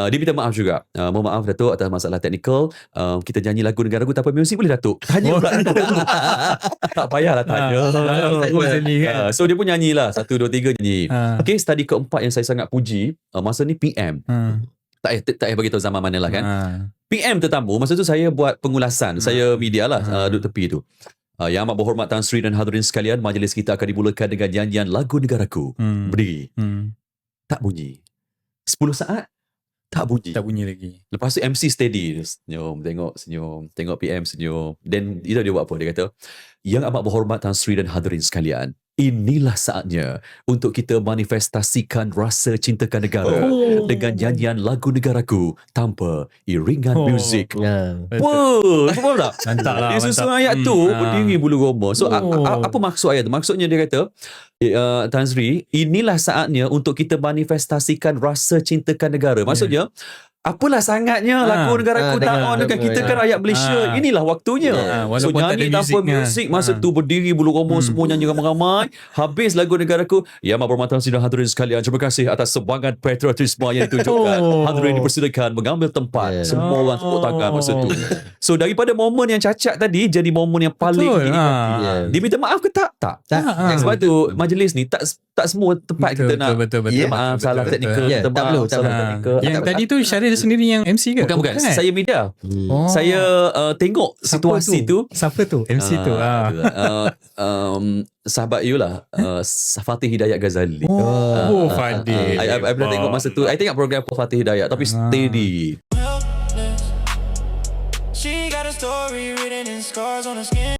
Dia minta maaf juga. Mohon maaf Datuk atas masalah teknikal. Kita nyanyi lagu negara-lagu tanpa muzik boleh Datuk? Tanya pula. Tak payahlah tanya. So dia pun nyanyilah 1, 2, 3 nyanyi. Okay, study keempat yang saya sangat puji, masa ni PM. Tak payah beritahu zaman mana lah kan. PM tetamu, masa tu saya buat pengulasan. Saya media lah, duduk tepi tu. Yang amat berhormat Tan Sri dan hadirin sekalian, majlis kita akan dimulakan dengan nyanyian lagu negaraku. Berdiri. Tak bunyi. 10 saat tak bunyi lagi. Lepas tu MC steady, senyum, tengok PM senyum. Dan dia buat apa? Dia kata, yang amat berhormat Tan Sri dan hadirin sekalian, inilah saatnya untuk kita manifestasikan rasa cintakan negara dengan nyanyian lagu negaraku tanpa iringan muzik. Wah, faham tak? Mantap lah. Dia susun ayat tu berdiri bulu roma. So apa maksud ayat tu? Maksudnya dia kata, Tan Sri, inilah saatnya untuk kita manifestasikan rasa cintakan negara. Maksudnya, apalah sangatnya lagu negaraku tak on kan, kita kan rakyat Malaysia, inilah waktunya. So nyanyi tanpa muzik, masa tu berdiri bulu roma, semua nyanyi ramai-ramai. Habis lagu negaraku, ya amat berhormat Tan Sri dan hadirin sekalian, terima kasih atas semangat patriotisme yang ditunjukkan. Hadirin dipersilakan mengambil tempat. Semua orang tepuk tangan masa tu. So daripada momen yang cacat tadi jadi momen yang paling dinikmati. Dia minta maaf ke tak? Tak. Sebab tu majlis ni tak semua tempat kita nak betul. maaf, salah teknikal, kita maaf, salah teknikal. Yang tadi tu Syaril sendiri yang MC ke? Bukan. Saya media. Saya tengok situasi tu. Siapa tu? MC tu. Sahabat you lah, Fatih Hidayat Ghazali. Fadil. I pernah tengok masa tu. I tengok program Fatih Hidayat, tapi steady. She got a story written in scars on her skin.